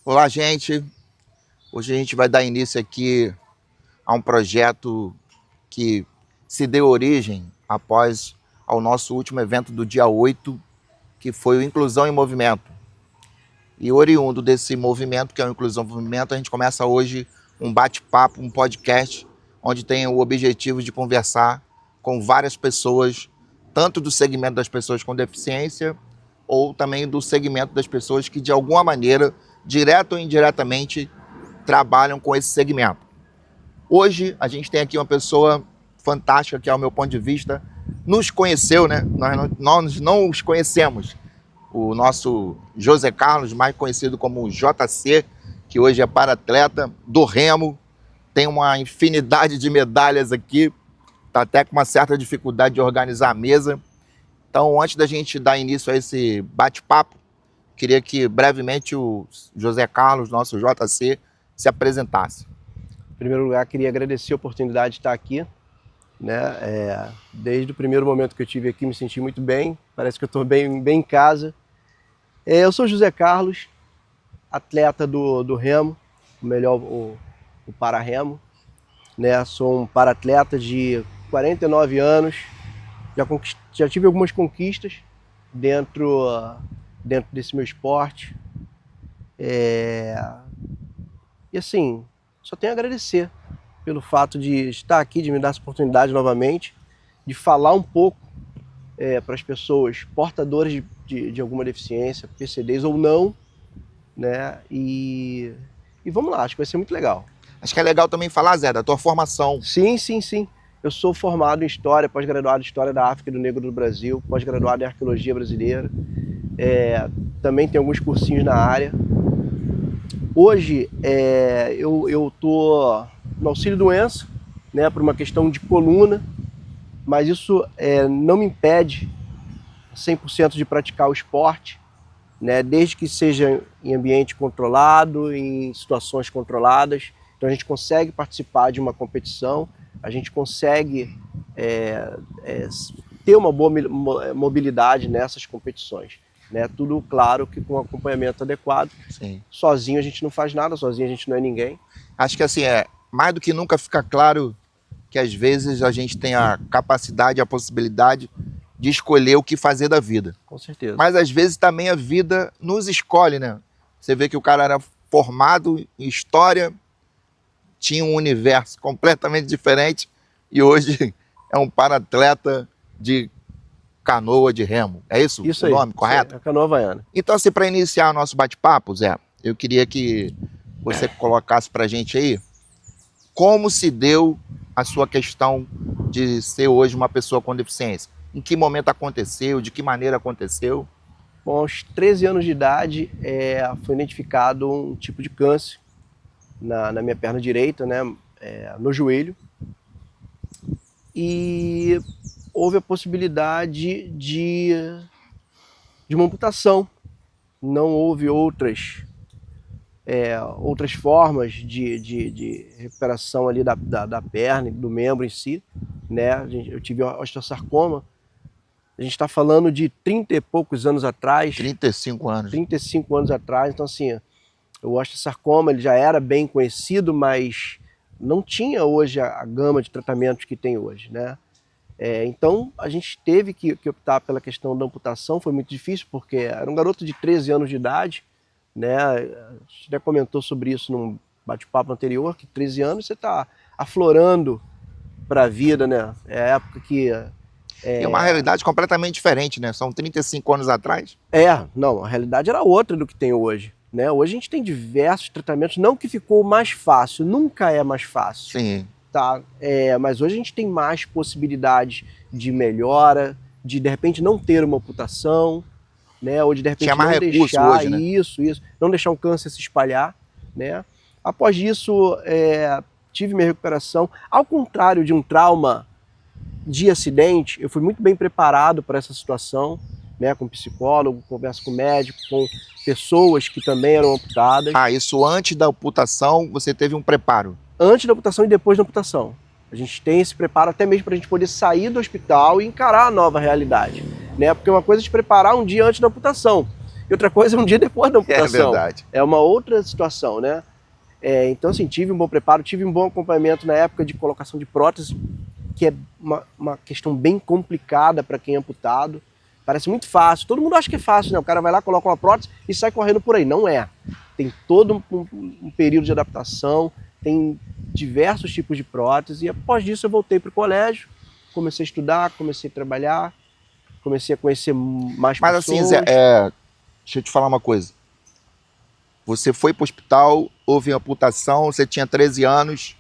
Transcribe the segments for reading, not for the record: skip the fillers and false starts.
Olá, gente. Hoje a gente vai dar início aqui a um projeto que se deu origem após ao nosso último evento do dia 8, que foi o Inclusão em Movimento. E oriundo desse movimento, que é o Inclusão em Movimento, a gente começa hoje um bate-papo, um podcast, onde tem o objetivo de conversar com várias pessoas, tanto do segmento das pessoas com deficiência, ou também do segmento das pessoas que, de alguma maneira, direta ou indiretamente, trabalham com esse segmento. Hoje, a gente tem aqui uma pessoa fantástica, que, ao meu ponto de vista, nos conheceu, né? Nós não os conhecemos. O nosso José Carlos, mais conhecido como JC, que hoje é para-atleta do remo, tem uma infinidade de medalhas aqui, está até com uma certa dificuldade de organizar a mesa. Então, antes da gente dar início a esse bate-papo, queria que brevemente o José Carlos, nosso JC, se apresentasse. Em primeiro lugar, queria agradecer a oportunidade de estar aqui, né? Desde o primeiro momento que eu tive aqui, me senti muito bem, parece que eu estou bem em casa. Eu sou José Carlos, atleta do remo, o para-remo, né? Sou um para-atleta de 49 anos, já tive algumas conquistas dentro desse meu esporte. E assim, só tenho a agradecer pelo fato de estar aqui, de me dar essa oportunidade novamente, de falar um pouco para as pessoas portadoras de alguma deficiência, PCDs ou não, né? E vamos lá, acho que vai ser muito legal. Acho que é legal também falar, Zé, da tua formação. Sim. Eu sou formado em História, pós-graduado em História da África e do Negro do Brasil, pós-graduado em Arqueologia Brasileira. Também tenho alguns cursinhos na área. Hoje eu estou no auxílio-doença, né, por uma questão de coluna, mas isso não me impede 100% de praticar o esporte, né, desde que seja em ambiente controlado, em situações controladas. Então a gente consegue participar de uma competição, a gente consegue ter uma boa mobilidade nessas competições. Né? Tudo, claro, que com acompanhamento adequado. Sim. Sozinho a gente não faz nada, sozinho a gente não é ninguém. Acho que assim, mais do que nunca fica claro que às vezes a gente tem a capacidade, a possibilidade de escolher o que fazer da vida. Com certeza. Mas às vezes também a vida nos escolhe, né? Você vê que o cara era formado em história, tinha um universo completamente diferente e hoje é um para-atleta de canoa de remo. É isso? Isso o aí, nome correto? É a canoa havaiana. Então, assim, para iniciar o nosso bate-papo, Zé, eu queria que você colocasse para a gente aí como se deu a sua questão de ser hoje uma pessoa com deficiência. Em que momento aconteceu, de que maneira aconteceu? Bom, aos 13 anos de idade foi identificado um tipo de câncer na minha perna direita, né, no joelho. E houve a possibilidade de uma amputação. Não houve outras formas de recuperação ali da perna, do membro em si. Né? Eu tive osteosarcoma. A gente está falando de 30 e poucos anos atrás. 35 anos. 35 anos atrás. Então, assim, o osteosarcoma ele já era bem conhecido, mas não tinha hoje a gama de tratamentos que tem hoje, né? Então, a gente teve que optar pela questão da amputação. Foi muito difícil, porque era um garoto de 13 anos de idade, né? A gente já comentou sobre isso num bate-papo anterior, que 13 anos você está aflorando para a vida, né? É a época que... É uma realidade completamente diferente, né? São 35 anos atrás. Não, a realidade era outra do que tem hoje. Né? Hoje a gente tem diversos tratamentos, não que ficou mais fácil, nunca é mais fácil. Sim. Tá? Mas hoje a gente tem mais possibilidades de melhora, de repente não ter uma amputação, né? Ou de repente tinha mais não recurso deixar hoje, né? isso, não deixar o câncer se espalhar. Né? Após isso, tive minha recuperação. Ao contrário de um trauma de acidente, eu fui muito bem preparado para essa situação, né, com psicólogo, conversa com médico, com pessoas que também eram amputadas. Isso antes da amputação, você teve um preparo? Antes da amputação e depois da amputação. A gente tem esse preparo até mesmo para a gente poder sair do hospital e encarar a nova realidade. Né? Porque uma coisa é te preparar um dia antes da amputação. e outra coisa é um dia depois da amputação. É verdade. É uma outra situação, né? Então, assim, tive um bom preparo, tive um bom acompanhamento na época de colocação de prótese, que é uma questão bem complicada para quem é amputado. Parece muito fácil, todo mundo acha que é fácil, né? O cara vai lá, coloca uma prótese e sai correndo por aí. Não é. Tem todo um período de adaptação, tem diversos tipos de prótese, e após disso eu voltei para o colégio, comecei a estudar, comecei a trabalhar, comecei a conhecer mais Mas pessoas. assim, Zé, deixa eu te falar uma coisa. Você foi para o hospital, houve amputação, você tinha 13 anos,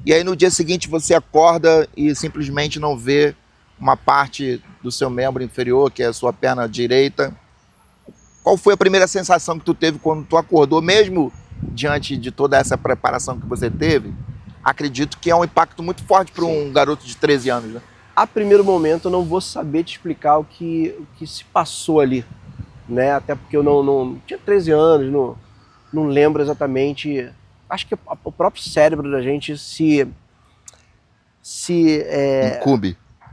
e aí no dia seguinte você acorda e simplesmente não vê uma parte do seu membro inferior, que é a sua perna direita. Qual foi a primeira sensação que tu teve quando tu acordou, mesmo diante de toda essa preparação que você teve? Acredito que é um impacto muito forte para um garoto de 13 anos, né? A primeiro momento eu não vou saber te explicar o que se passou ali, né? Até porque eu não tinha 13 anos, não lembro exatamente. Acho que o próprio cérebro da gente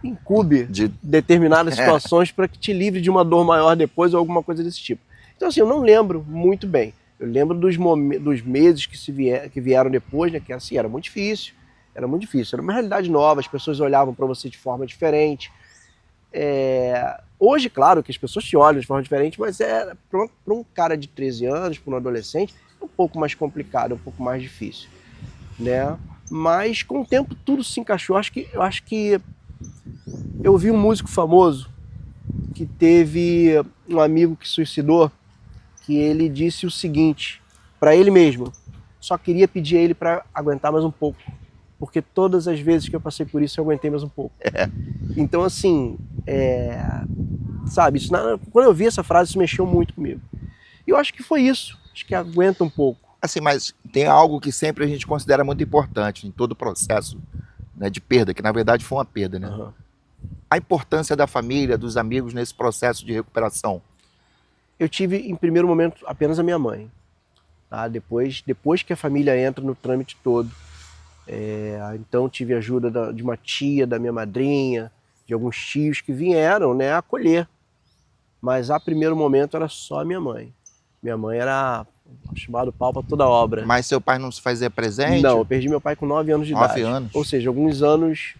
incube de determinadas situações para que te livre de uma dor maior depois ou alguma coisa desse tipo. Então assim, eu não lembro muito bem. Eu lembro dos meses que vieram depois, né? Que assim, era muito difícil. Era uma realidade nova, as pessoas olhavam para você de forma diferente. Hoje, claro, que as pessoas te olham de forma diferente, mas para um cara de 13 anos, para um adolescente, é um pouco mais complicado, é um pouco mais difícil, né? Mas com o tempo tudo se encaixou. Eu acho que eu vi um músico famoso que teve um amigo que suicidou, que ele disse o seguinte para ele mesmo: só queria pedir a ele para aguentar mais um pouco, porque todas as vezes que eu passei por isso eu aguentei mais um pouco. Então assim, sabe, quando eu vi essa frase, isso mexeu muito comigo. E eu acho que foi isso, acho que aguenta um pouco. Assim, mas tem algo que sempre a gente considera muito importante em todo o processo, né, de perda, que na verdade foi uma perda, né? Uhum. A importância da família, dos amigos nesse processo de recuperação. Eu tive, em primeiro momento, apenas a minha mãe. Tá? Depois que a família entra no trâmite todo. Então tive ajuda de uma tia, da minha madrinha, de alguns tios que vieram, né, acolher. Mas a primeiro momento era só a minha mãe. Minha mãe era chamado pau para toda obra. Mas seu pai não se fazia presente? Não, eu perdi meu pai com 9 anos de 9 idade. anos. Ou seja, alguns anos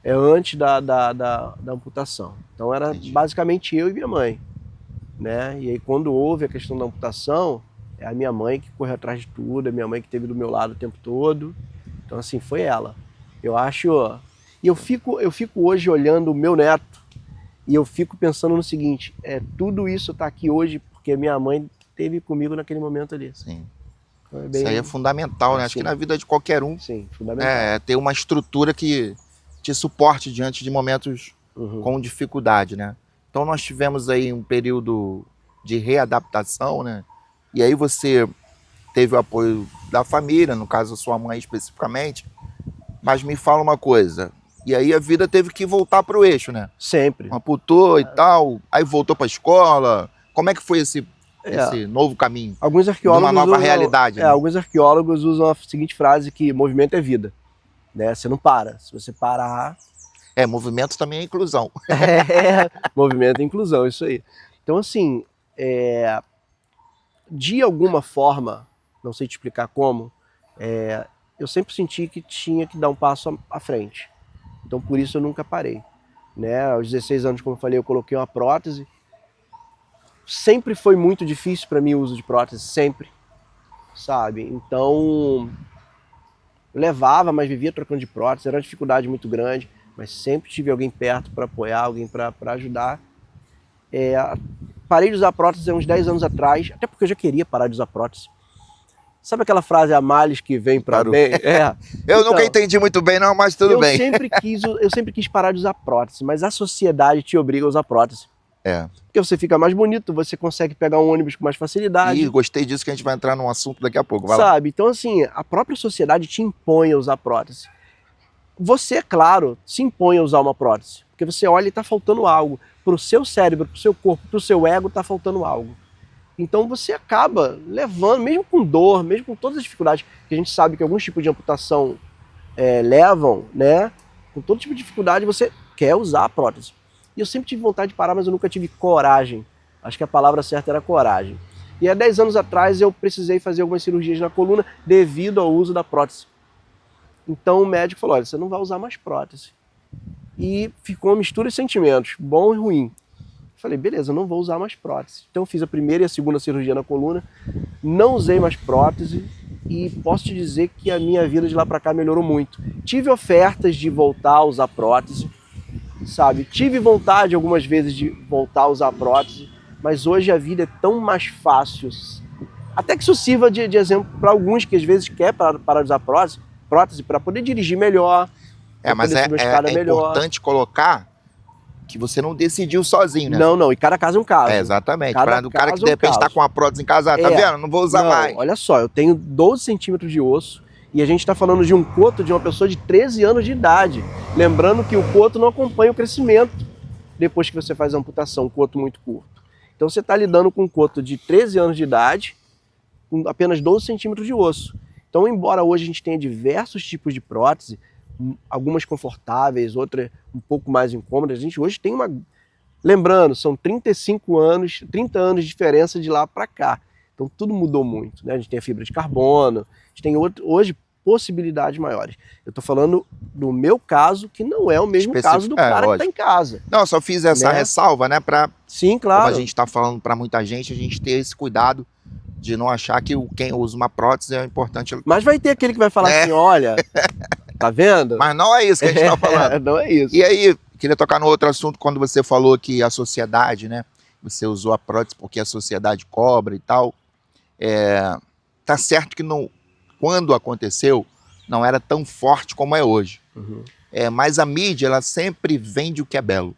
antes da amputação. Então era basicamente eu e minha mãe, né? E aí quando houve a questão da amputação, é a minha mãe que correu atrás de tudo, é a minha mãe que esteve do meu lado o tempo todo. Então assim, foi ela. Eu acho... E eu fico hoje olhando o meu neto e eu fico pensando no seguinte: tudo isso tá aqui hoje porque a minha mãe esteve comigo naquele momento ali. Sim. Então isso aí é fundamental, né? Acho que na vida de qualquer um, sim, fundamental. Ter uma estrutura que te suporte diante de momentos com dificuldade, né? Então nós tivemos aí um período de readaptação, né? E aí você teve o apoio da família, no caso a sua mãe especificamente, mas me fala uma coisa, e aí a vida teve que voltar para o eixo, né? Sempre. Amputou e tal, aí voltou para a escola. Como é que foi esse novo caminho? Alguns arqueólogos uma nova realidade, né? Alguns arqueólogos usam a seguinte frase, que movimento é vida, né? Você não para, se você parar... Movimento também é inclusão. Movimento é inclusão, isso aí. Então assim, de alguma forma, não sei te explicar como, eu sempre senti que tinha que dar um passo à frente. Então por isso eu nunca parei, né? Aos 16 anos, como eu falei, eu coloquei uma prótese. Sempre foi muito difícil para mim o uso de prótese, sempre, sabe? Então eu levava, mas vivia trocando de prótese, era uma dificuldade muito grande, mas sempre tive alguém perto para apoiar, alguém para ajudar. Parei de usar prótese há uns 10 anos atrás, até porque eu já queria parar de usar prótese. Sabe aquela frase, a males que vem para bem? Eu nunca entendi muito bem não, mas tudo bem. Eu sempre quis parar de usar prótese, mas a sociedade te obriga a usar prótese. Porque você fica mais bonito, você consegue pegar um ônibus com mais facilidade. E gostei disso, que a gente vai entrar num assunto daqui a pouco. Vai Sabe? lá. Então assim, a própria sociedade te impõe a usar prótese. Você, claro, se impõe a usar uma prótese, porque você olha e está faltando algo. Para o seu cérebro, para o seu corpo, para o seu ego, está faltando algo. Então você acaba levando, mesmo com dor, mesmo com todas as dificuldades, que a gente sabe que alguns tipos de amputação levam, né? Com todo tipo de dificuldade, você quer usar a prótese. E eu sempre tive vontade de parar, mas eu nunca tive coragem, Acho que a palavra certa era coragem. E há 10 anos atrás eu precisei fazer algumas cirurgias na coluna devido ao uso da prótese. Então o médico falou, olha, você não vai usar mais prótese. E ficou uma mistura de sentimentos, bom e ruim. Falei, beleza, eu não vou usar mais prótese. Então eu fiz a primeira e a segunda cirurgia na coluna, não usei mais prótese e posso te dizer que a minha vida de lá pra cá melhorou muito. Tive ofertas de voltar a usar prótese, sabe? Tive vontade algumas vezes de voltar a usar prótese, mas hoje a vida é tão mais fácil. Até que isso sirva de exemplo para alguns que às vezes quer parar de usar prótese para poder dirigir melhor, Mas é importante colocar que você não decidiu sozinho, né? Não, e cada caso é um caso. Exatamente. Para o cara que de repente está com a prótese em casa, tá vendo? Não vou usar mais. Olha só, eu tenho 12 centímetros de osso e a gente está falando de um coto de uma pessoa de 13 anos de idade. Lembrando que o coto não acompanha o crescimento depois que você faz a amputação, um coto muito curto. Então você está lidando com um coto de 13 anos de idade com apenas 12 centímetros de osso. Então, embora hoje a gente tenha diversos tipos de prótese, algumas confortáveis, outras um pouco mais incômodas, a gente hoje tem uma... Lembrando, são 35 anos, 30 anos de diferença de lá para cá. Então tudo mudou muito, né? A gente tem a fibra de carbono, a gente tem hoje possibilidades maiores. Eu estou falando do meu caso, que não é o mesmo caso do cara que está em casa. Não, eu só fiz essa ressalva, né? Sim, claro. Como a gente está falando para muita gente, a gente ter esse cuidado de não achar que quem usa uma prótese é importante. Mas vai ter aquele que vai falar assim, olha, tá vendo? Mas não é isso que a gente está falando. Não é isso. E aí, queria tocar no outro assunto, quando você falou que a sociedade, né? Você usou a prótese porque a sociedade cobra e tal. Tá certo que não, quando aconteceu, não era tão forte como é hoje. Uhum. Mas a mídia, ela sempre vende o que é belo,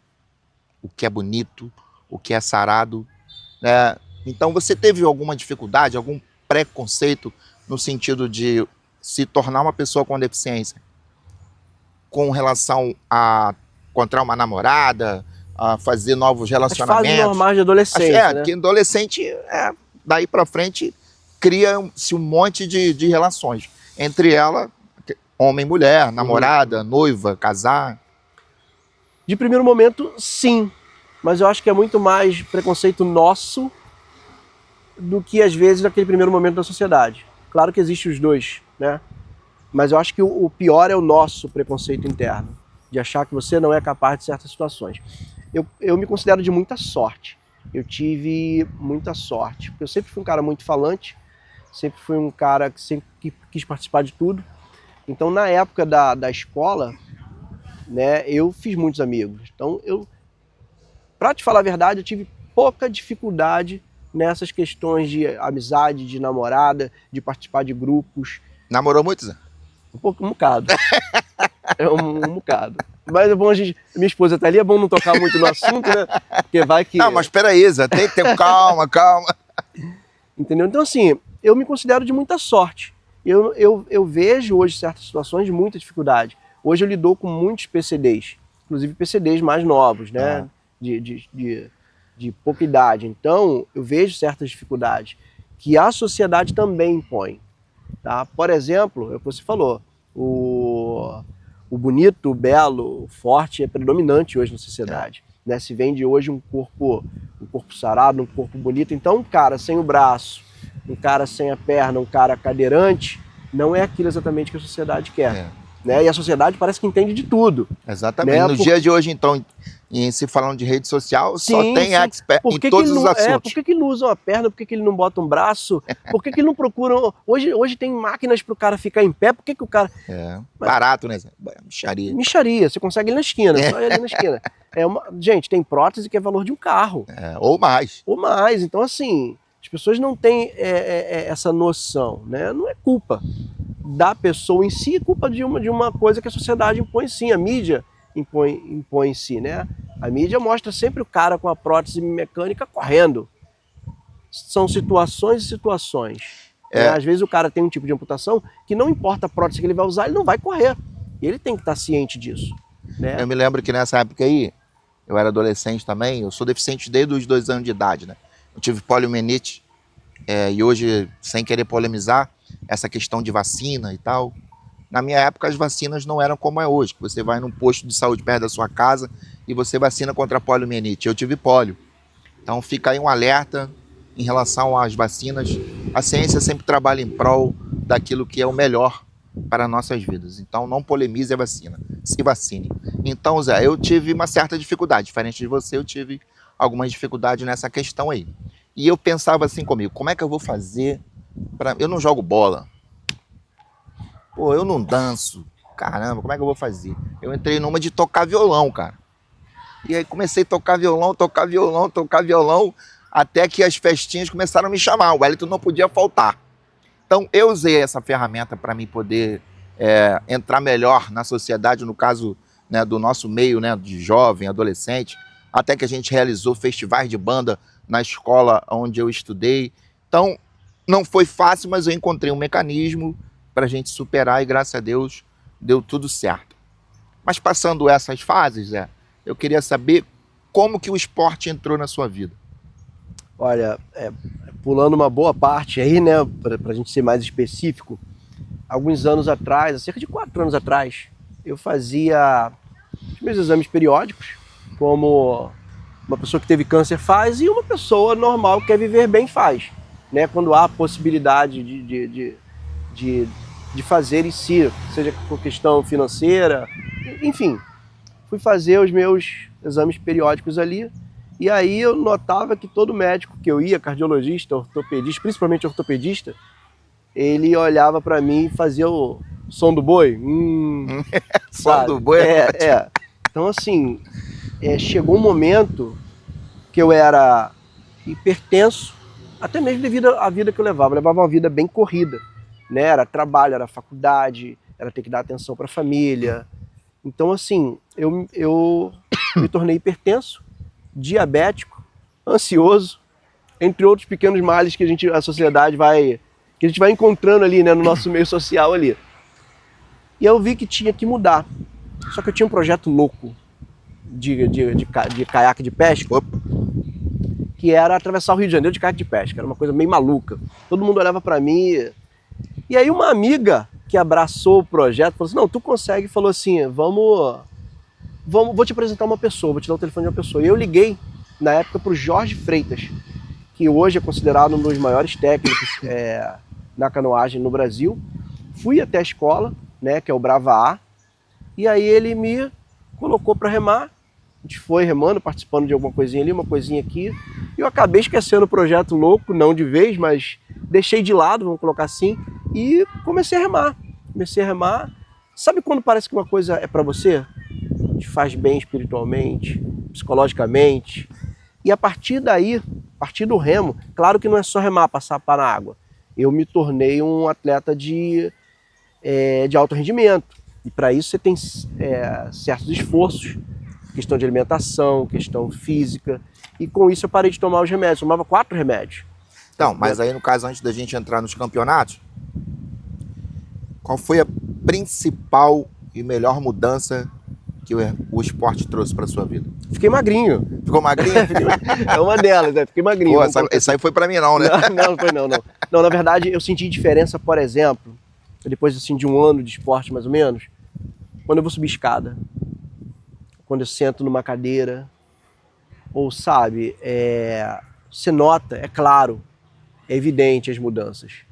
o que é bonito, o que é sarado, né? Então você teve alguma dificuldade, algum preconceito no sentido de se tornar uma pessoa com deficiência com relação a encontrar uma namorada, a fazer novos relacionamentos? As fases normais de adolescente, né? Que adolescente, daí pra frente, cria-se um monte de relações. Entre ela, homem e mulher, namorada, noiva, casar. De primeiro momento, sim. Mas eu acho que é muito mais preconceito nosso do que, às vezes, naquele primeiro momento da sociedade. Claro que existem os dois, né? Mas eu acho que o pior é o nosso preconceito interno, de achar que você não é capaz de certas situações. Eu me considero de muita sorte. Eu tive muita sorte, porque eu sempre fui um cara muito falante, sempre fui um cara que sempre quis participar de tudo. Então, na época da escola, né, eu fiz muitos amigos. Então, pra te falar a verdade, eu tive pouca dificuldade nessas questões de amizade, de namorada, de participar de grupos. Namorou muito, Zé? Um bocado. Um bocado. Mas é bom minha esposa tá ali, é bom não tocar muito no assunto, né? Porque vai que... Não, mas peraí, Zé, tem que ter calma. Entendeu? Então, assim, eu me considero de muita sorte. Eu vejo hoje certas situações de muita dificuldade. Hoje eu lido com muitos PCDs, inclusive PCDs mais novos, né? De pouca idade. Então, eu vejo certas dificuldades que a sociedade também impõe. Tá? Por exemplo, é o que você falou, o bonito, o belo, o forte é predominante hoje na sociedade. Né? Se vende hoje um corpo sarado, um corpo bonito. Então, um cara sem o braço, um cara sem a perna, um cara cadeirante, não é aquilo exatamente que a sociedade quer. Né? E a sociedade parece que entende de tudo. Exatamente. Né? No dia de hoje, então, se falando de rede social, só tem expert em todos os assuntos. Por que ele não usa uma perna? Por que ele não bota um braço? Por que ele não procura... Hoje tem máquinas para o cara ficar em pé. Por que o cara... Barato, né? Micharia. Micharia. Você consegue ir na esquina. Só ir ali na esquina. Gente, tem prótese que é valor de um carro. Ou mais. Ou mais. Então, assim, as pessoas não têm essa noção. Né? Não é culpa da pessoa em si, é culpa de uma coisa que a sociedade impõe sim. A mídia impõe em si, né? A mídia mostra sempre o cara com a prótese mecânica correndo. São situações e situações. Né? Às vezes o cara tem um tipo de amputação que não importa a prótese que ele vai usar, ele não vai correr. E ele tem que estar ciente disso. Né? Eu me lembro que nessa época aí, eu era adolescente também, eu sou deficiente desde os 2 anos de idade, né? Eu tive poliomielite, e hoje, sem querer polemizar, essa questão de vacina e tal. Na minha época, as vacinas não eram como é hoje, que você vai num posto de saúde perto da sua casa e você vacina contra a poliomielite. Eu tive pólio. Então fica aí um alerta em relação às vacinas. A ciência sempre trabalha em prol daquilo que é o melhor para nossas vidas. Então não polemize a vacina, se vacine. Então, Zé, eu tive uma certa dificuldade, diferente de você, eu tive algumas dificuldades nessa questão aí. E eu pensava assim comigo, como é que eu vou fazer para... Eu não jogo bola, pô, eu não danço, caramba, como é que eu vou fazer? Eu entrei numa de tocar violão, cara. E aí comecei a tocar violão, tocar violão, tocar violão, até que as festinhas começaram a me chamar, o Wellington não podia faltar. Então eu usei essa ferramenta para mim poder entrar melhor na sociedade, no caso, né, do nosso meio, né, de jovem, adolescente, até que a gente realizou festivais de banda na escola onde eu estudei. Então não foi fácil, mas eu encontrei um mecanismo para a gente superar e graças a Deus deu tudo certo. Mas passando essas fases, eu queria saber como que o esporte entrou na sua vida. Olha, pulando uma boa parte aí, né, para a gente ser mais específico, alguns anos atrás, há cerca de 4 anos atrás, eu fazia os meus exames periódicos, como uma pessoa que teve câncer faz e uma pessoa normal que quer viver bem faz, né, quando há possibilidade de fazer em si, seja por questão financeira, enfim. Fui fazer os meus exames periódicos ali, e aí eu notava que todo médico que eu ia, cardiologista, ortopedista, principalmente ortopedista, ele olhava para mim e fazia o som do boi. Som do boi Então assim, chegou um momento que eu era hipertenso, até mesmo devido à vida que eu levava. Eu levava uma vida bem corrida, né? Era trabalho, era faculdade, era ter que dar atenção para a família. Então assim, eu me tornei hipertenso, diabético, ansioso, entre outros pequenos males que a sociedade que a gente vai encontrando ali, né, no nosso meio social ali. E eu vi que tinha que mudar. Só que eu tinha um projeto louco de caiaque de pesca, que era atravessar o Rio de Janeiro de caiaque de pesca. Era uma coisa meio maluca. Todo mundo olhava para mim. E aí uma amiga que abraçou o projeto falou assim, não, tu consegue, falou assim, vou te apresentar uma pessoa, vou te dar o telefone de uma pessoa. E eu liguei, na época, para o Jorge Freitas, que hoje é considerado um dos maiores técnicos na canoagem no Brasil. Fui até a escola, né, que é o Brava A, e aí ele me colocou para remar. A gente foi remando, participando de alguma coisinha ali, uma coisinha aqui. E eu acabei esquecendo o projeto louco, não de vez, mas deixei de lado, vamos colocar assim, e comecei a remar. Sabe quando parece que uma coisa é para você? Te faz bem espiritualmente, psicologicamente. E a partir daí, a partir do remo, claro que não é só remar, passar para a água. Eu me tornei um atleta de alto rendimento. E para isso você tem certos esforços, questão de alimentação, questão física. E com isso eu parei de tomar os remédios. Eu tomava 4 remédios. Então, mas aí no caso, antes da gente entrar nos campeonatos, qual foi a principal e melhor mudança que o esporte trouxe para sua vida? Fiquei magrinho. Ficou magrinho? É uma delas, né? Fiquei magrinho. Pô, essa aí foi para mim não, né? Não foi não. Não, na verdade, eu senti diferença, por exemplo, depois assim, de um ano de esporte, mais ou menos, quando eu vou subir escada, quando eu sento numa cadeira, ou sabe, você nota, é claro, é evidente as mudanças.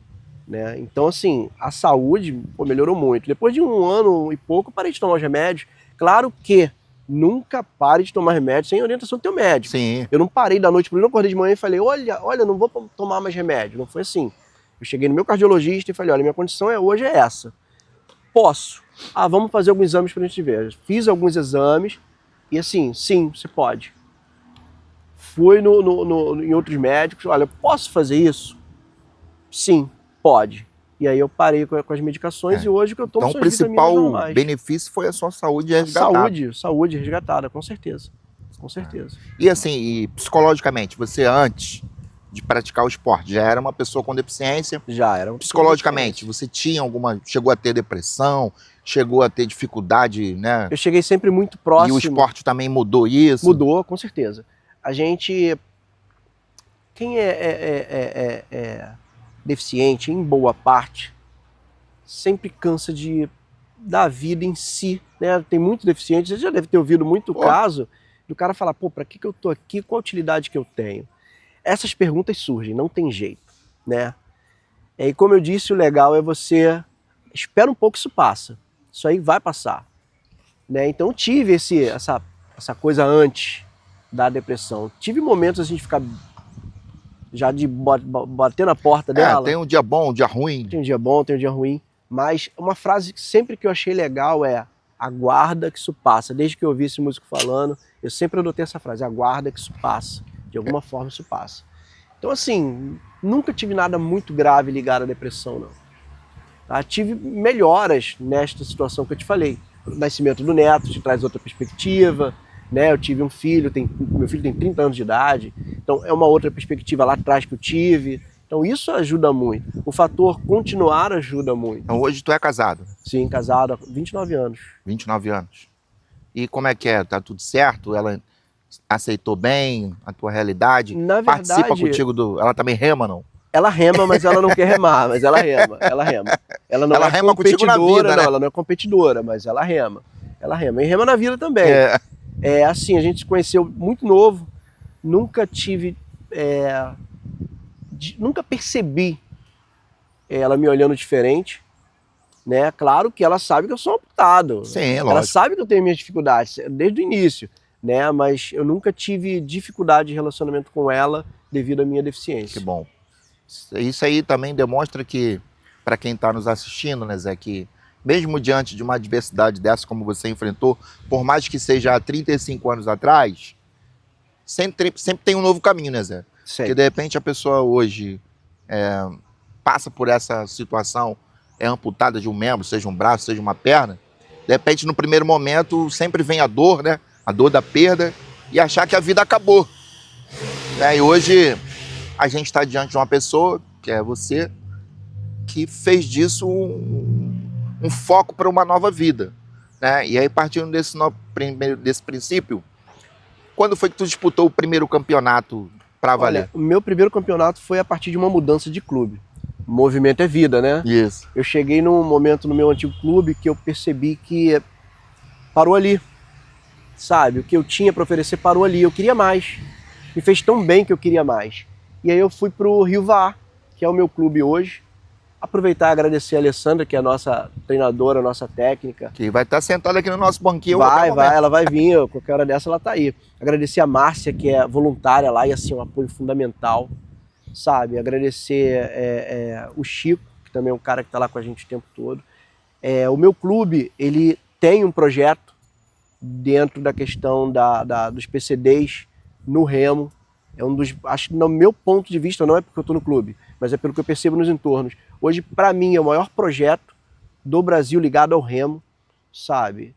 Né? Então, assim, a saúde melhorou muito. Depois de um ano e pouco, eu parei de tomar os remédios. Claro que nunca pare de tomar remédio sem orientação do teu médico. Sim. Eu não parei da noite, eu não acordei de manhã e falei, olha, não vou tomar mais remédio. Não foi assim. Eu cheguei no meu cardiologista e falei, olha, minha condição hoje é essa. Posso. Vamos fazer alguns exames pra gente ver. Fiz alguns exames e assim, sim, você pode. Fui em outros médicos, olha, eu posso fazer isso? Sim, pode. E aí eu parei com as medicações e hoje que eu tomo então, o principal benefício foi a sua saúde resgatada. Saúde resgatada, com certeza. Com certeza. E assim, psicologicamente, você antes de praticar o esporte, já era uma pessoa com deficiência? Já era. Psicologicamente, você chegou a ter depressão, chegou a ter dificuldade, né? Eu cheguei sempre muito próximo. E o esporte também mudou isso? Mudou, com certeza. A gente, quem é deficiente, em boa parte, sempre cansa da vida em si, né? Tem muito deficiente, você já deve ter ouvido muito caso Do cara falar, pô, para que eu tô aqui? Qual a utilidade que eu tenho? Essas perguntas surgem, não tem jeito, né? E como eu disse, o legal é você espera um pouco, isso passa. Isso aí vai passar, né? Então eu tive essa coisa antes da depressão. Tive momentos assim de ficar já de bater na porta dela. Tem um dia bom, um dia ruim. Tem um dia bom, tem um dia ruim. Mas uma frase que sempre que eu achei legal é: aguarda que isso passa. Desde que eu ouvi esse músico falando, eu sempre adotei essa frase: aguarda que isso passa. De alguma forma isso passa. Então assim, nunca tive nada muito grave ligado à depressão, não. Tá? Tive melhoras nesta situação que eu te falei. O nascimento do neto te traz outra perspectiva, né? Eu tive um filho, meu filho tem 30 anos de idade, então é uma outra perspectiva lá atrás que eu tive. Então isso ajuda muito. O fator continuar ajuda muito. Então hoje tu é casado? Sim, casado há 29 anos. 29 anos. E como é que é? Tá tudo certo? Ela aceitou bem a tua realidade? Na verdade, participa contigo Ela também rema, não? Ela rema, mas ela não quer remar, mas ela rema. Ela não é rema contigo na vida, né? Ela não é competidora, mas ela rema. Ela rema. E rema na vida também. É assim, a gente se conheceu muito novo, nunca tive... nunca percebi ela me olhando diferente, né? Claro que ela sabe que eu sou amputado. Sim, ela lógico. sabe que eu tenho minhas dificuldades, desde o início, né? Mas eu nunca tive dificuldade de relacionamento com ela devido à minha deficiência. Que bom. Isso aí também demonstra que, para quem está nos assistindo, né, Zé, que mesmo diante de uma adversidade dessa como você enfrentou, por mais que seja há 35 anos atrás, sempre tem um novo caminho, né, Zé? Porque de repente a pessoa hoje passa por essa situação, é amputada de um membro, seja um braço, seja uma perna, de repente no primeiro momento sempre vem a dor, né? A dor da perda e achar que a vida acabou. E hoje a gente está diante de uma pessoa, que é você, que fez disso um foco para uma nova vida, né? E aí, partindo desse princípio, quando foi que tu disputou o primeiro campeonato para valer? Olha, o meu primeiro campeonato foi a partir de uma mudança de clube. O movimento é vida, né? Isso. Eu cheguei num momento no meu antigo clube que eu percebi que parou ali, sabe? O que eu tinha para oferecer parou ali. Eu queria mais. Me fez tão bem que eu queria mais. E aí eu fui pro Rio VAR, que é o meu clube hoje. Aproveitar e agradecer a Alessandra, que é a nossa treinadora, a nossa técnica. Que vai estar sentada aqui no nosso banquinho. Vai, ela vai vir, qualquer hora dessa ela tá aí. Agradecer a Márcia, que é voluntária lá e assim, um apoio fundamental, sabe? Agradecer o Chico, que também é um cara que tá lá com a gente o tempo todo. O meu clube, ele tem um projeto dentro da questão dos PCDs no remo. É um dos, acho que no meu ponto de vista, não é porque eu estou no clube, mas é pelo que eu percebo nos entornos. Hoje, para mim, é o maior projeto do Brasil ligado ao remo, sabe?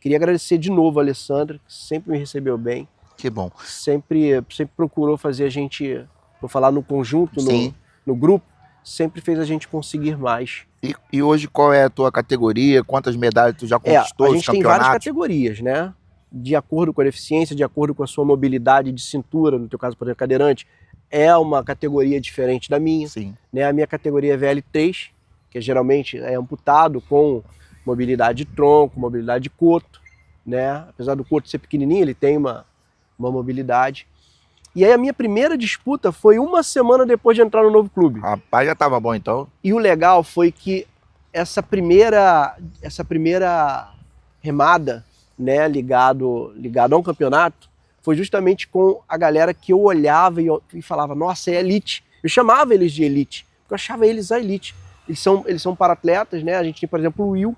Queria agradecer de novo a Alessandra, que sempre me recebeu bem. Que bom. Sempre procurou fazer a gente, vou falar no conjunto, no grupo, sempre fez a gente conseguir mais. E hoje qual é a tua categoria? Quantas medalhas tu já conquistou? A gente tem várias categorias, né? De acordo com a deficiência, de acordo com a sua mobilidade de cintura, no teu caso, por exemplo, cadeirante, é uma categoria diferente da minha. Sim. Né? A minha categoria é VL3, que geralmente é amputado com mobilidade de tronco, mobilidade de coto, né? Apesar do coto ser pequenininho, ele tem uma mobilidade. E aí a minha primeira disputa foi uma semana depois de entrar no novo clube. Rapaz, já estava bom então. E o legal foi que essa primeira remada, né, ligado a um campeonato, foi justamente com a galera que eu olhava e falava, nossa, é elite. Eu chamava eles de elite, porque eu achava eles a elite. Eles são para-atletas, né? A gente tem, por exemplo, o Will,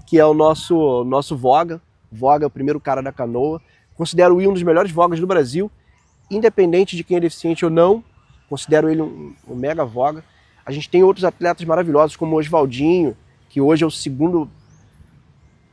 que é o nosso voga. Voga é o primeiro cara da canoa. Considero o Will um dos melhores vogas do Brasil, independente de quem é deficiente ou não. Considero ele um mega voga. A gente tem outros atletas maravilhosos, como o Oswaldinho, que hoje é o segundo...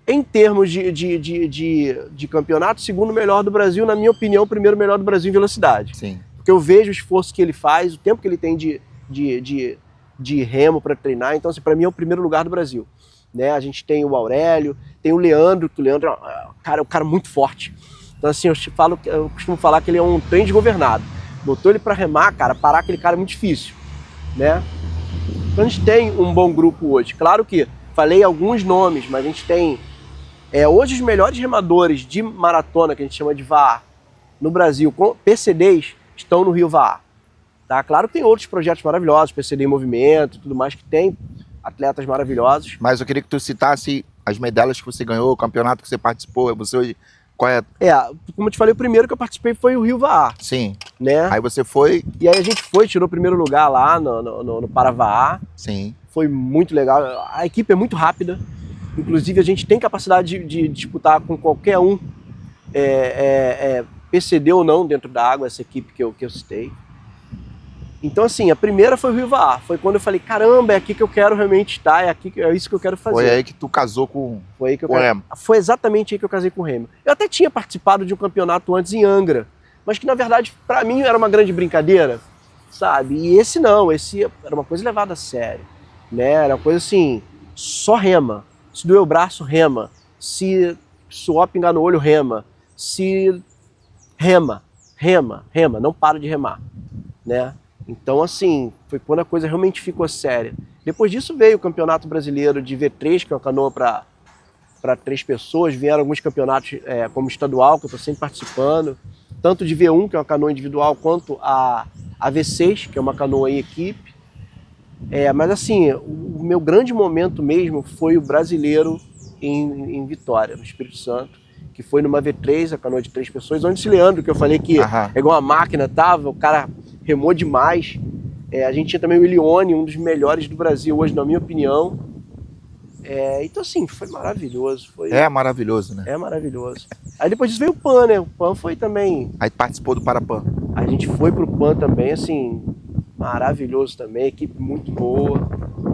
Em termos de campeonato, segundo melhor do Brasil, na minha opinião, o primeiro melhor do Brasil em velocidade. Sim. Porque eu vejo o esforço que ele faz, o tempo que ele tem de remo para treinar, então assim, para mim é o primeiro lugar do Brasil. Né? A gente tem o Aurélio, tem o Leandro, que o Leandro é um cara muito forte. Então assim, eu costumo falar que ele é um trem desgovernado. Botou ele para remar, cara, parar aquele cara é muito difícil. Né? Então a gente tem um bom grupo hoje. Claro que falei alguns nomes, mas a gente tem Hoje os melhores remadores de maratona, que a gente chama de VAR, no Brasil, com PCDs, estão no Rio VAR. Tá? Claro que tem outros projetos maravilhosos, PCD em movimento e tudo mais, que tem atletas maravilhosos. Mas eu queria que tu citasse as medalhas que você ganhou, o campeonato que você participou. Você hoje, qual é? Como eu te falei, o primeiro que eu participei foi o Rio VAR. Sim. Né? Aí você foi? E aí a gente tirou o primeiro lugar lá no Paravaá. Sim. Foi muito legal. A equipe é muito rápida. Inclusive a gente tem capacidade de disputar com qualquer um, PCD ou não, dentro da água, essa equipe que eu citei. Então, assim, a primeira foi o Rio VAR. Foi quando eu falei, caramba, é aqui que eu quero realmente estar, é isso que eu quero fazer. Foi aí que tu casou com o remo. Foi exatamente aí que eu casei com o remo. Eu até tinha participado de um campeonato antes em Angra, mas que, na verdade, para mim era uma grande brincadeira, sabe? E esse não, esse era uma coisa levada a sério, né? Era uma coisa assim, só rema. Se doer o braço, rema. Se suor pingar no olho, rema. Se rema, não para de remar, né? Então, assim, foi quando a coisa realmente ficou séria. Depois disso veio o Campeonato Brasileiro de V3, que é uma canoa para 3 pessoas. Vieram alguns campeonatos como estadual, que eu estou sempre participando. Tanto de V1, que é uma canoa individual, quanto a V6, que é uma canoa em equipe. Mas, assim, o meu grande momento mesmo foi o brasileiro em Vitória, no Espírito Santo, que foi numa V3, a canoa de 3 pessoas, onde esse Leandro, que eu falei que é igual uma máquina, tava, o cara remou demais. A gente tinha também o Elione, um dos melhores do Brasil hoje, na minha opinião. Então, assim, foi maravilhoso. Maravilhoso, né? É maravilhoso. Aí depois disso veio o PAN, né? O PAN foi também... Aí participou do Parapan. A gente foi pro PAN também, assim, maravilhoso também, equipe muito boa,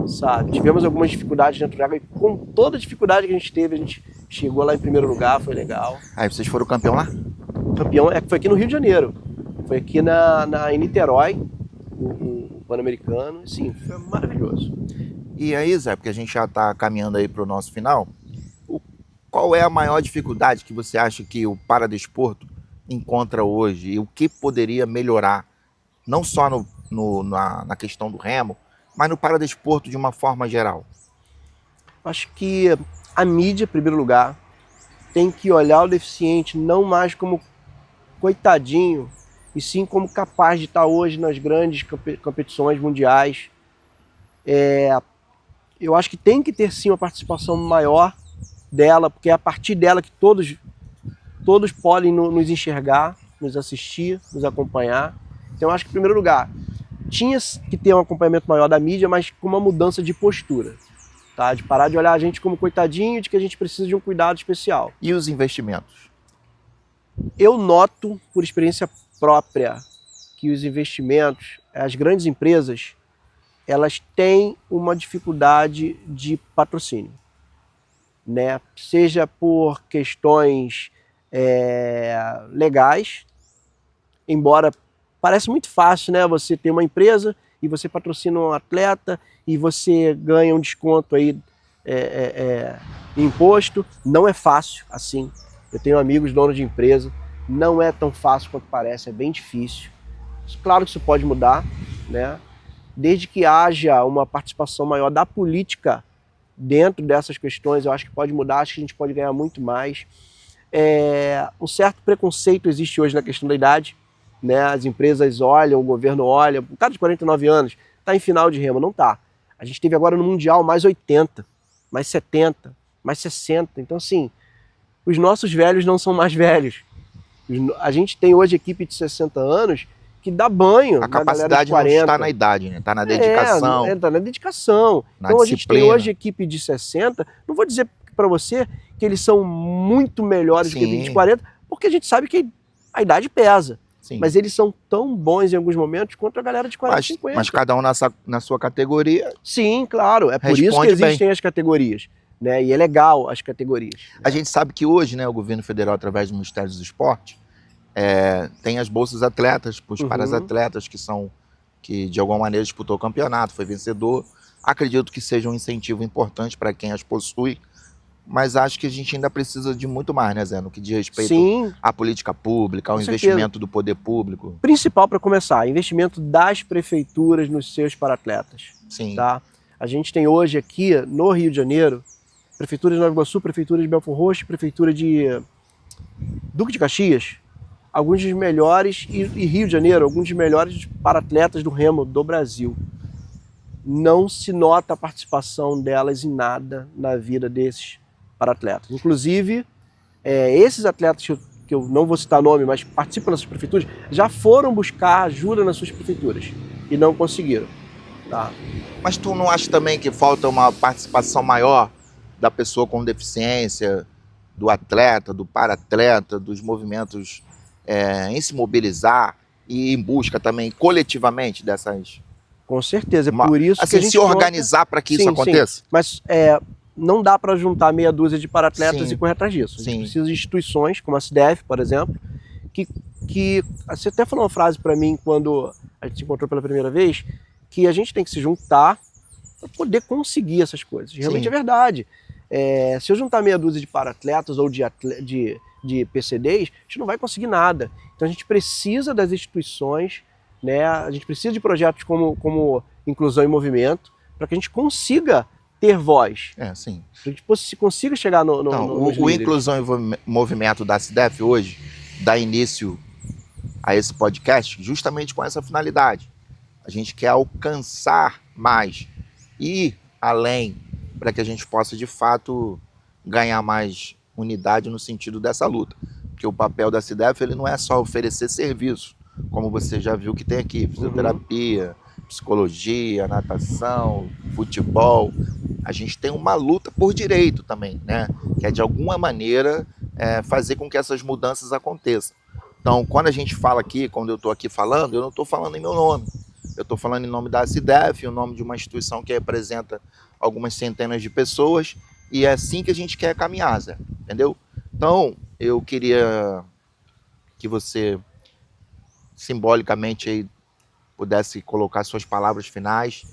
sabe? Tivemos algumas dificuldades dentro da água e com toda a dificuldade que a gente teve, a gente chegou lá em primeiro lugar, foi legal. Aí vocês foram campeão lá? Campeão, foi aqui no Rio de Janeiro. Foi aqui em Niterói, o Pan-Americano, sim, foi maravilhoso. E aí, Zé, porque a gente já está caminhando aí para o nosso final, qual é a maior dificuldade que você acha que o paradesporto encontra hoje e o que poderia melhorar, não só na questão do remo, mas no paradesporto de uma forma geral? Acho que a mídia, em primeiro lugar, tem que olhar o deficiente não mais como coitadinho, e sim como capaz de estar hoje nas grandes competições mundiais. Eu acho que tem que ter sim uma participação maior dela, porque é a partir dela que todos podem nos enxergar, nos assistir, nos acompanhar. Então eu acho que, em primeiro lugar, tinha que ter um acompanhamento maior da mídia, mas com uma mudança de postura. Tá? De parar de olhar a gente como coitadinho, de que a gente precisa de um cuidado especial. E os investimentos? Eu noto, por experiência própria, que os investimentos, as grandes empresas, elas têm uma dificuldade de patrocínio, né? Seja por questões legais, embora parece muito fácil, né? Você tem uma empresa e você patrocina um atleta e você ganha um desconto aí em imposto. Não é fácil assim. Eu tenho amigos donos de empresa, não é tão fácil quanto parece, é bem difícil. Claro que isso pode mudar, né? Desde que haja uma participação maior da política dentro dessas questões, eu acho que pode mudar, acho que a gente pode ganhar muito mais. Um certo preconceito existe hoje na questão da idade, né? As empresas olham, o governo olha, o cara de 49 anos está em final de remo, não está. A gente teve agora no Mundial mais 80, mais 70, mais 60, então assim, os nossos velhos não são mais velhos. A gente tem hoje equipe de 60 anos que dá banho. A capacidade não está na idade, né? Está na dedicação. Está na dedicação. Então disciplina. A gente tem hoje equipe de 60, não vou dizer para você que eles são muito melhores do que a equipe de 40, porque a gente sabe que a idade pesa. Sim. Mas eles são tão bons em alguns momentos quanto a galera de 40 e 50. Mas cada um na sua categoria. Sim, claro. É por isso que existem as categorias. Né? E é legal as categorias. A gente sabe que hoje, né, o governo federal, através do Ministério dos Esportes, tem as bolsas atletas para os paratletas que de alguma maneira disputou o campeonato, foi vencedor. Acredito que seja um incentivo importante para quem as possui, mas acho que a gente ainda precisa de muito mais, né, Zé? No que diz respeito à política pública, ao investimento do poder público. Principal para começar, investimento das prefeituras nos seus paratletas. Sim. Tá? A gente tem hoje aqui no Rio de Janeiro Prefeitura de Nova Iguaçu, Prefeitura de Belford Roxo, Prefeitura de Duque de Caxias, alguns dos melhores, e Rio de Janeiro, alguns dos melhores para-atletas do remo do Brasil. Não se nota a participação delas em nada na vida desses para-atletas. Inclusive, esses atletas que eu não vou citar nome, mas participam das suas prefeituras, já foram buscar ajuda nas suas prefeituras e não conseguiram. Tá? Mas tu não acha também que falta uma participação maior da pessoa com deficiência, do atleta, do para-atleta, dos movimentos em se mobilizar e em busca também coletivamente dessas... Com certeza, é por isso assim, que a gente se organizar para que isso aconteça? Sim. Mas não dá para juntar meia dúzia de para-atletas e correr atrás disso. A gente precisa de instituições, como a CIDEF, por exemplo, que você até falou uma frase para mim quando a gente se encontrou pela primeira vez, que a gente tem que se juntar para poder conseguir essas coisas. Realmente é verdade. Se eu juntar meia dúzia de para-atletas ou de PCDs, a gente não vai conseguir nada. Então a gente precisa das instituições, né? A gente precisa de projetos como Inclusão em Movimento, para que a gente consiga ter voz. Sim. Para que a gente consiga chegar no o Inclusão em Movimento da CIDEF hoje dá início a esse podcast justamente com essa finalidade. A gente quer alcançar mais e além, para que a gente possa de fato ganhar mais unidade no sentido dessa luta. Porque o papel da CIDEF ele não é só oferecer serviço, como você já viu que tem aqui, fisioterapia, psicologia, natação, futebol. A gente tem uma luta por direito também, né? Que é de alguma maneira fazer com que essas mudanças aconteçam. Então, quando a gente fala aqui, quando eu estou aqui falando, eu não estou falando em meu nome. Eu estou falando em nome da CIDEF, em nome de uma instituição que representa algumas centenas de pessoas, e é assim que a gente quer caminhar, Zé, entendeu? Então, eu queria que você simbolicamente aí pudesse colocar suas palavras finais.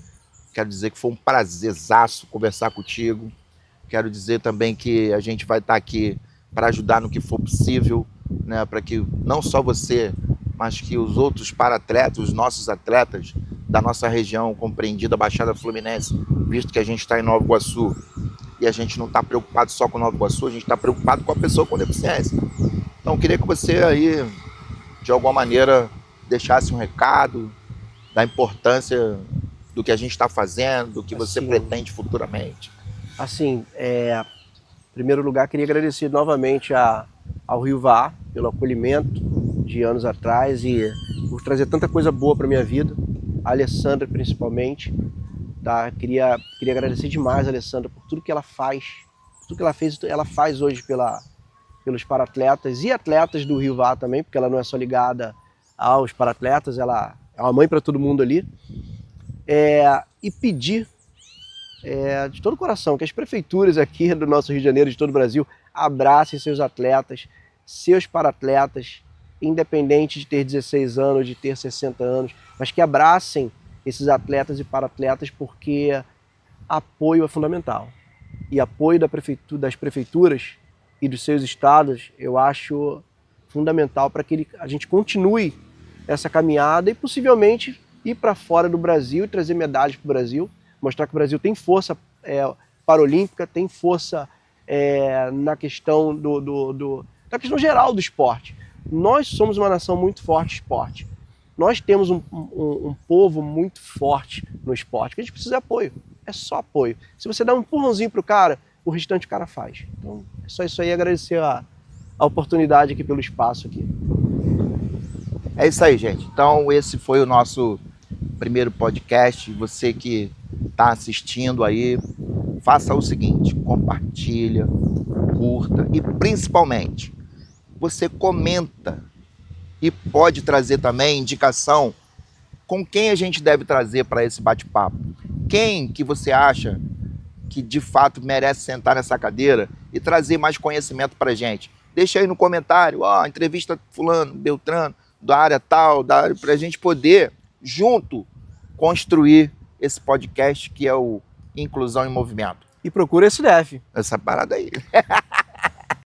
Quero dizer que foi um prazerzaço conversar contigo. Quero dizer também que a gente vai estar aqui para ajudar no que for possível, né, para que não só você, mas que os outros para-atletas, os nossos atletas da nossa região compreendida, Baixada Fluminense, visto que a gente está em Nova Iguaçu e a gente não está preocupado só com Nova Iguaçu, a gente está preocupado com a pessoa com deficiência. Então, eu queria que você aí, de alguma maneira, deixasse um recado da importância do que a gente está fazendo, do que você pretende futuramente. Assim, em primeiro lugar, queria agradecer novamente ao Rio VA pelo acolhimento de anos atrás e por trazer tanta coisa boa para minha vida, a Alessandra principalmente. Tá? Queria agradecer demais a Alessandra por tudo que ela faz, por tudo que ela fez, ela faz hoje pelos para-atletas e atletas do Rio VA também, porque ela não é só ligada aos para-atletas, ela é uma mãe para todo mundo ali. E pedir de todo o coração que as prefeituras aqui do nosso Rio de Janeiro, de todo o Brasil, abracem seus atletas, seus para-atletas, independente de ter 16 anos, de ter 60 anos, mas que abracem esses atletas e para-atletas, porque apoio é fundamental. E apoio das prefeituras e dos seus estados, eu acho fundamental para que a gente continue essa caminhada e possivelmente ir para fora do Brasil e trazer medalhas para o Brasil, mostrar que o Brasil tem força paralímpica, tem força na questão na questão geral do esporte. Nós somos uma nação muito forte em esporte. Nós temos um povo muito forte no esporte, que a gente precisa de apoio. É só apoio. Se você dá um empurrãozinho pro cara, o restante o cara faz. Então, é só isso aí, agradecer a oportunidade aqui pelo espaço aqui. É isso aí, gente. Então, esse foi o nosso primeiro podcast. Você que está assistindo aí, faça o seguinte, compartilha, curta e principalmente, você comenta e pode trazer também indicação com quem a gente deve trazer para esse bate-papo. Quem que você acha que de fato merece sentar nessa cadeira e trazer mais conhecimento para a gente? Deixa aí no comentário, entrevista fulano, Beltrano, da área tal, para a gente poder, junto, construir esse podcast que é o Inclusão em Movimento. E procura esse CIDEF. Essa parada aí.